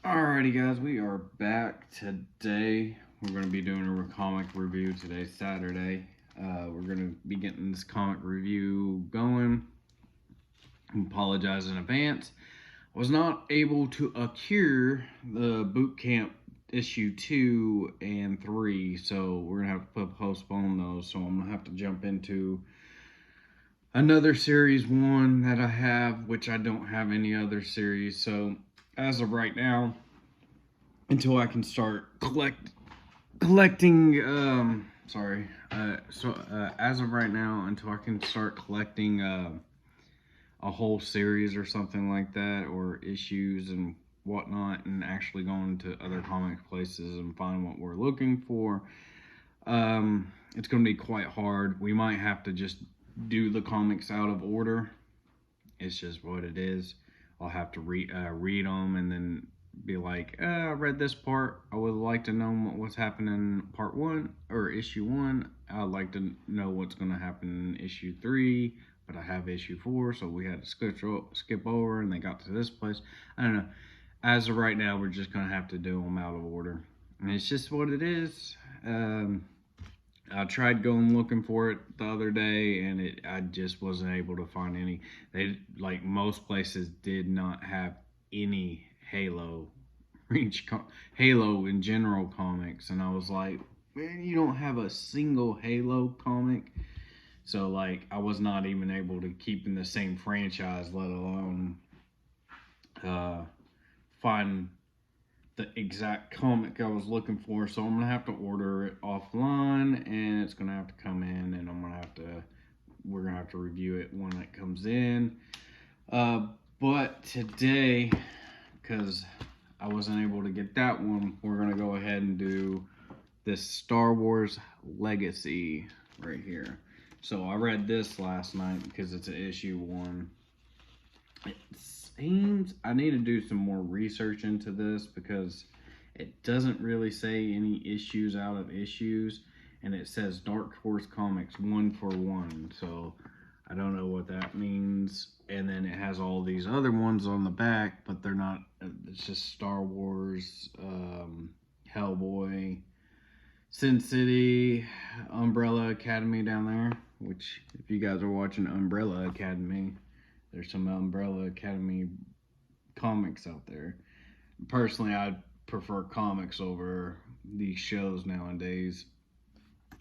Alrighty guys, we are back today. We're going to be doing a comic review today, Saturday. We're going to be getting this comic review going. I apologize in advance. I was not able to accrue the boot camp issue 2 and 3, so we're going to have to postpone those. So I'm going to have to jump into another series 1 that I have, which I don't have any other series. So as of right now, until I can start collecting, as of right now, until I can start collecting a whole series or something like that, or issues and whatnot, and actually going to other comic places and find what we're looking for, it's going to be quite hard. We might have to just do the comics out of order. It's just what it is. I'll have to read them and then be like, I read this part. I would like to know what's happening in part 1 or issue 1. I'd like to know what's going to happen in issue 3, but I have issue 4, so we had to skip over, and they got to this place. I don't know. As of right now, we're just going to have to do them out of order, and it's just what it is. I tried going looking for it the other day, and I just wasn't able to find any. They, like most places, did not have any Halo in general comics, and I was like, man, you don't have a single Halo comic. So like, I was not even able to keep in the same franchise, let alone find the exact comic I was looking for. So I'm gonna have to order it offline, and it's gonna have to come in, and we're gonna have to review it when it comes in. But today, because I wasn't able to get that one, we're gonna go ahead and do this Star Wars Legacy right here. So I read this last night because it's an issue 1. It seems I need to do some more research into this because it doesn't really say any issues out of issues, and it says Dark Horse Comics 1-for-1. So I don't know what that means. And then it has all these other ones on the back, but they're not. It's just Star Wars, Hellboy, Sin City, Umbrella Academy down there. Which, if you guys are watching Umbrella Academy, there's some Umbrella Academy comics out there. Personally, I prefer comics over these shows nowadays.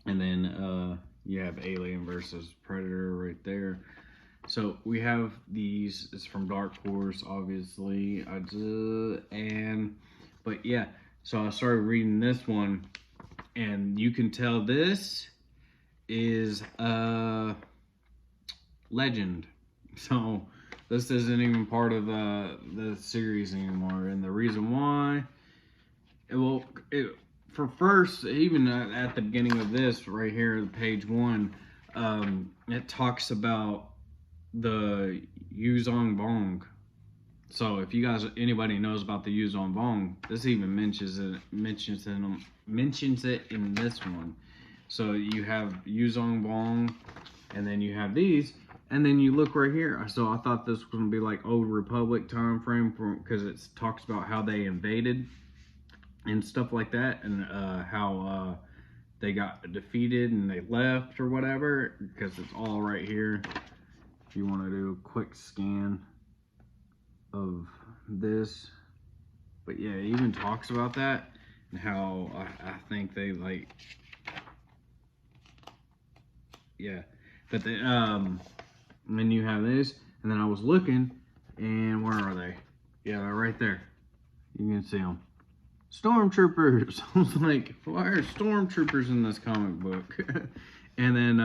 And then you have Alien versus Predator right there. So we have these. It's from Dark Horse, obviously. But yeah. So I started reading this one, and you can tell this is Legend. So this isn't even part of the series anymore, and the reason why, for first, even at the beginning of this right here, page 1, it talks about the Yuzong Vong. So if you guys, anybody knows about the Yuzong Vong, this even mentions it in this one. So you have Yuzong Vong, and then you have these, and then you look right here. So I thought this was going to be like Old Republic time frame, because it talks about how they invaded and stuff like that, and how they got defeated and they left or whatever, because it's all right here. If you want to do a quick scan of this. But yeah, it even talks about that, and how I think they like, yeah. But they, and then you have this, and then I was looking, and where are they? Yeah, they're right there. You can see them. Stormtroopers. I was like, why are stormtroopers in this comic book? And then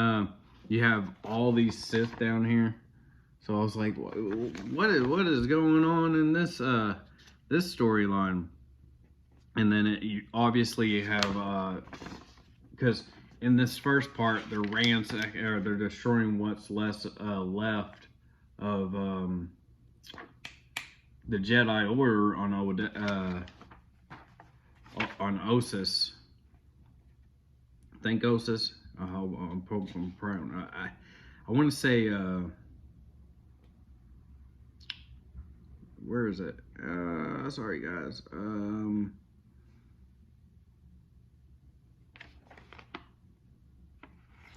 you have all these Sith down here. So I was like, what is going on in this this storyline? And then obviously you have, because in this first part, they're they're destroying what's left of the Jedi Order on Ossus. Think Ossus. I'm proud. I want to say where is it? Sorry guys.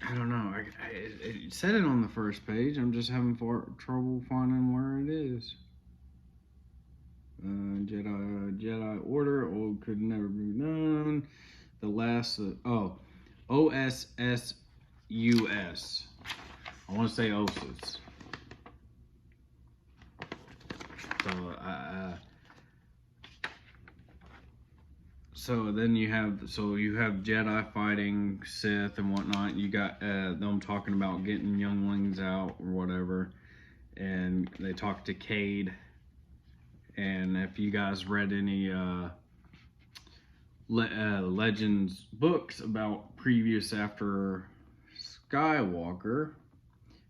I don't know. It said it on the first page. I'm just having trouble finding where it is. Jedi Order, old could never be known. The last, OSSUS. I want to say ossus. So then you have Jedi fighting Sith and whatnot. You got them talking about getting younglings out or whatever, and they talk to Cade. And if you guys read any Legends books about previous after Skywalker,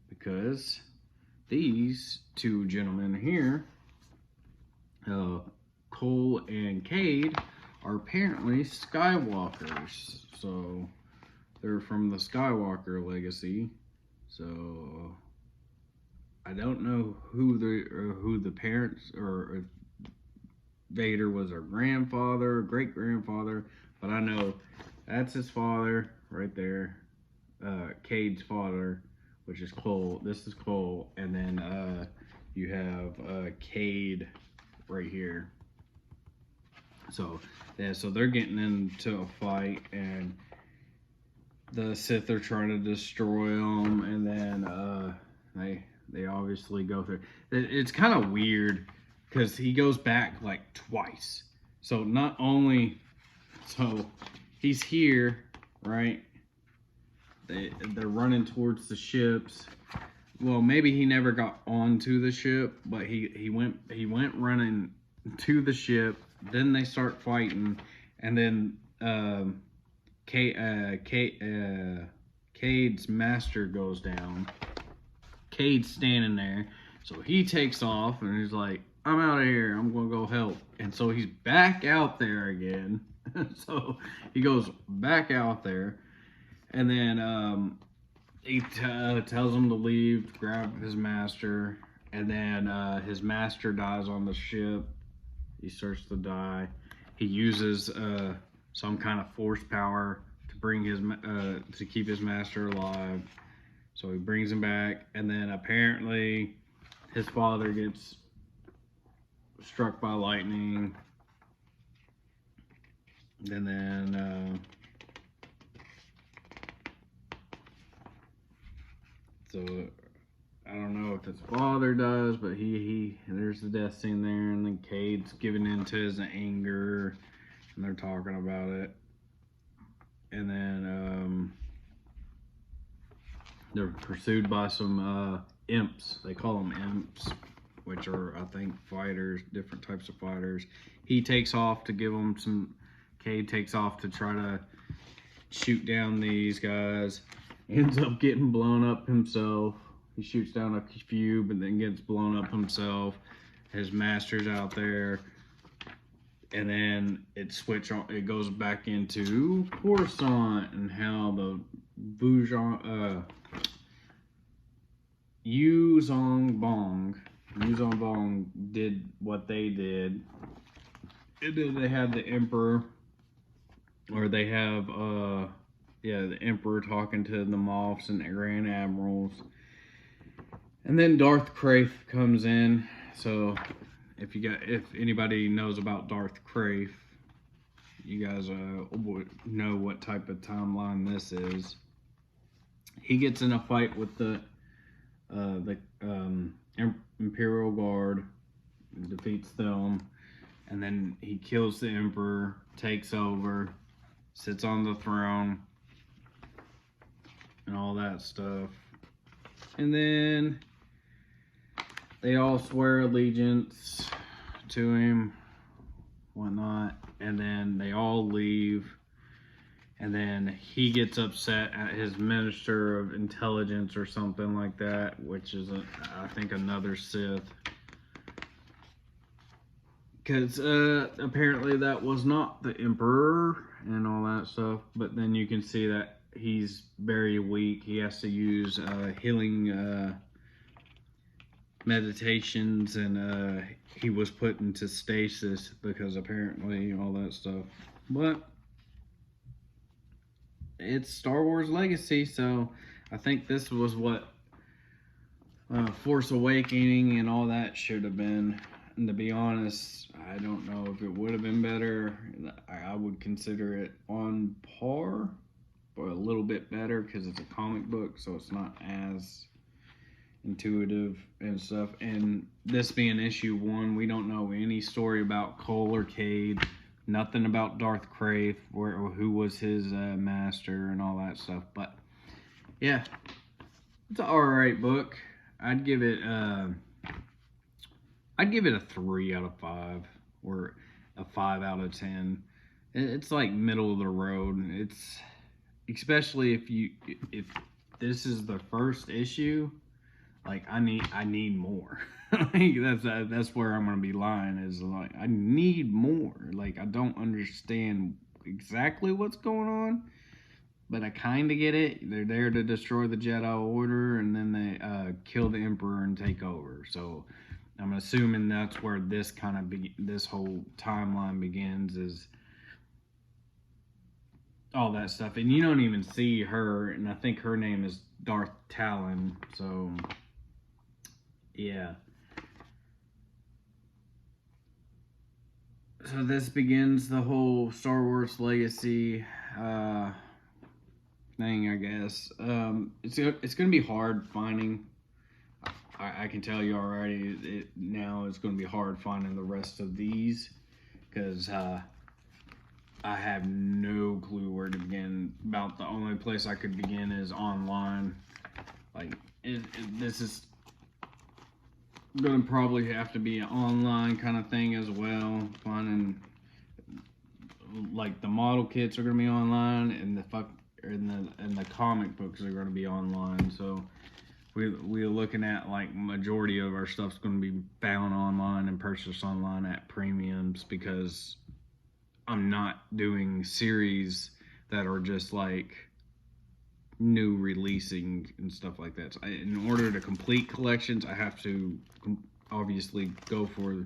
because these two gentlemen here, Kol and Cade, are apparently Skywalkers. So they're from the Skywalker legacy. So I don't know who the parents, or if Vader was her grandfather, great grandfather, but I know that's his father right there. Cade's father, which is Cole. This is Cole, and then you have Cade right here. So yeah, so they're getting into a fight, and the Sith are trying to destroy them, and then they obviously go through. It's kind of weird because he goes back like twice. So not only, so he's here, right? They're running towards the ships. Well, maybe he never got onto the ship, but he went running to the ship. Then they start fighting, and then Cade's master goes down. Cade's standing there, so he takes off and he's like, I'm out of here, I'm gonna go help. And so he's back out there again. So he goes back out there, and then he tells him to leave, grab his master, and then his master dies on the ship. He starts to die. He uses some kind of force power to bring his to keep his master alive. So he brings him back, and then apparently his father gets struck by lightning. And then so I don't know if his father does, but he there's the death scene there, and then Cade's giving in to his anger, and they're talking about it. And then they're pursued by some imps. They call them imps, which are, I think, fighters, different types of fighters. He takes off to give them some. Cade takes off to try to shoot down these guys. Ends up getting blown up himself. He shoots down a few, but then gets blown up himself. His master's out there. And then it goes back into Coruscant and how the Yuzong Bong did what they did. And then they had the Emperor, or they have the Emperor talking to the moffs and the Grand Admirals. And then Darth Krayt comes in. So if anybody knows about Darth Krayt, you guys would know what type of timeline this is. He gets in a fight with the Imperial Guard, defeats them, and then he kills the Emperor, takes over, sits on the throne, and all that stuff. And then they all swear allegiance to him, whatnot, and then they all leave. And then he gets upset at his Minister of Intelligence or something like that, which is, I think, another Sith. Because apparently that was not the Emperor and all that stuff. But then you can see that he's very weak. He has to use healing meditations, and he was put into stasis because apparently all that stuff. But it's Star Wars Legacy, so I think this was what Force Awakening and all that should have been. And to be honest, I don't know if it would have been better. I would consider it on par, or a little bit better, because it's a comic book, so it's not as intuitive and stuff. And this being issue 1, we don't know any story about Kol or Cade, nothing about Darth Krayt, or who was his master and all that stuff. But yeah, it's an alright book. I'd give it a 3 out of 5 or a 5 out of 10. It's like middle of the road. It's especially if this is the first issue, like I need more. Like that's where I'm gonna be lying, is like I need more. Like I don't understand exactly what's going on, but I kind of get it. They're there to destroy the Jedi Order, and then they kill the Emperor and take over. So I'm assuming that's where this this whole timeline begins, is all that stuff. And you don't even see her, and I think her name is Darth Talon. So yeah. So this begins the whole Star Wars Legacy thing, I guess. It's gonna be hard finding. I can tell you already. Now it's gonna be hard finding the rest of these, because I have no clue where to begin. About the only place I could begin is online. Like this is gonna probably have to be an online kind of thing as well. Finding like the model kits are gonna be online, and the comic books are gonna be online. So we're looking at like majority of our stuff's gonna be found online and purchased online at premiums, because I'm not doing series that are just like new releasing and stuff like that. So in order to complete collections, I have to obviously go for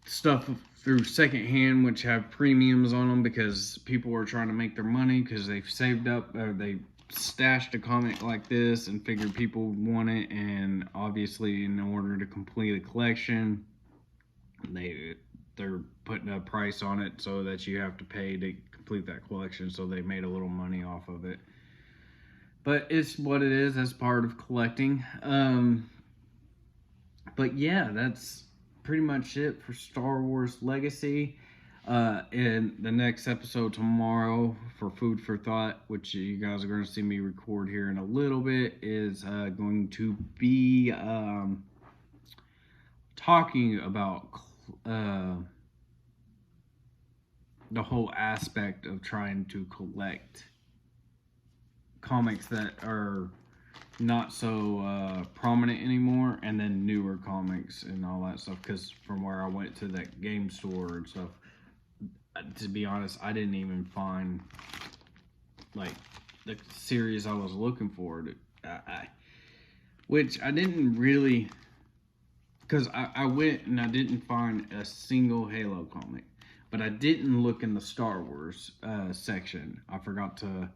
stuff through secondhand, which have premiums on them, because people are trying to make their money, because they've saved up, or they stashed a comic like this and figured people would want it. And obviously, in order to complete a collection, they're putting a price on it so that you have to pay to complete that collection. So they made a little money off of it, but it's what it is. As part of collecting. But yeah, that's pretty much it for Star Wars Legacy. In the next episode tomorrow for Food for Thought, which you guys are going to see me record here in a little bit, is going to be talking about the whole aspect of trying to collect comics that are not so prominent anymore, and then newer comics and all that stuff. Because from where I went to that game store and stuff, to be honest, I didn't even find like the series I was looking for. Which I didn't really, because I went and I didn't find a single Halo comic, but I didn't look in the Star Wars section. I forgot to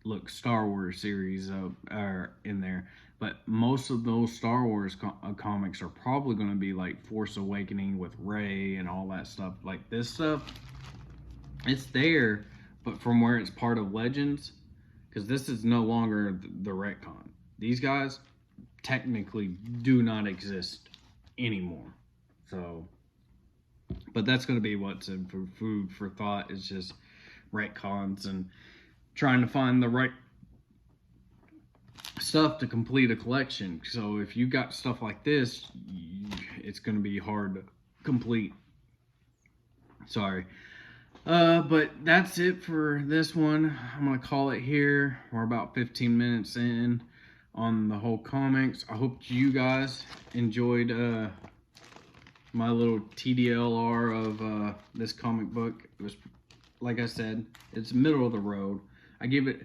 look Star Wars series in there, but most of those Star Wars comics are probably going to be like Force Awakening with Rey and all that stuff. Like this stuff, it's there, but from where it's part of Legends, because this is no longer the retcon. These guys technically do not exist anymore. So, but that's going to be what's in for Food for Thought, is just retcons and trying to find the right stuff to complete a collection. So if you got stuff like this, it's going to be hard to complete. Sorry. But that's it for this one. I'm going to call it here. We're about 15 minutes in on the whole comics. I hope you guys enjoyed my little TDLR of this comic book. It was, like I said, it's middle of the road. I give it,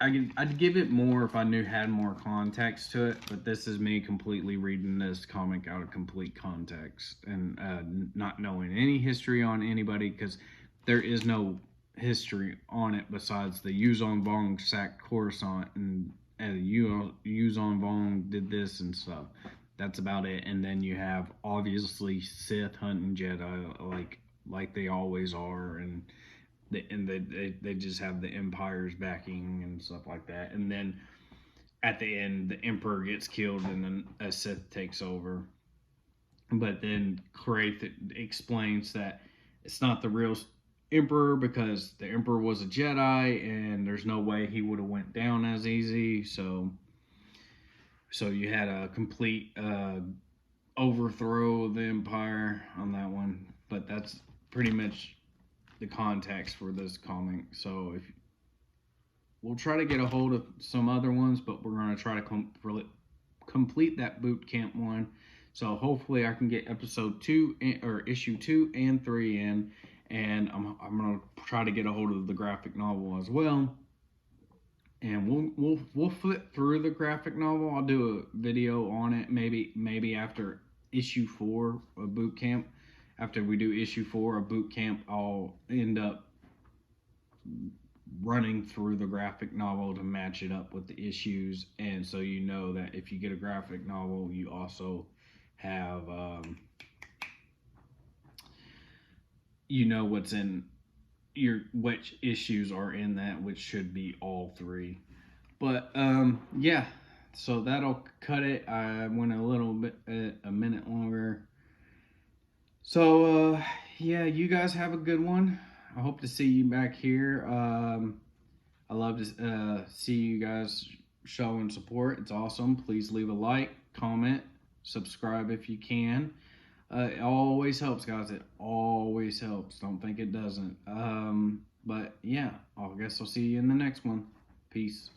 I'd give it more if I had more context to it, but this is me completely reading this comic out of complete context and not knowing any history on anybody, because there is no history on it besides the Yuzon Vong sacked Coruscant and Yuzon Vong did this and stuff. That's about it. And then you have obviously Sith hunting Jedi like they always are, and they just have the Empire's backing and stuff like that. And then at the end, the Emperor gets killed and then a Sith takes over. But then Krayt explains that it's not the real Emperor because the Emperor was a Jedi and there's no way he would have went down as easy. So you had a complete overthrow of the Empire on that one. But that's pretty much the context for this comic. So if we'll try to get a hold of some other ones, but we're going to try to complete that boot camp one. So hopefully I can get episode 2 or issue 2 and 3 in, and I'm going to try to get a hold of the graphic novel as well. And we'll flip through the graphic novel. I'll do a video on it maybe after issue 4 of boot camp. After we do issue 4 of boot camp, I'll end up running through the graphic novel to match it up with the issues. And so you know that if you get a graphic novel, you also have, you know what's in which issues are in that, which should be all 3. But yeah, so that'll cut it. I went a minute longer. So, yeah, you guys have a good one. I hope to see you back here. I love to see you guys showing support. It's awesome. Please leave a like, comment, subscribe if you can. It always helps, guys. It always helps. Don't think it doesn't. But, yeah, I guess I'll see you in the next one. Peace.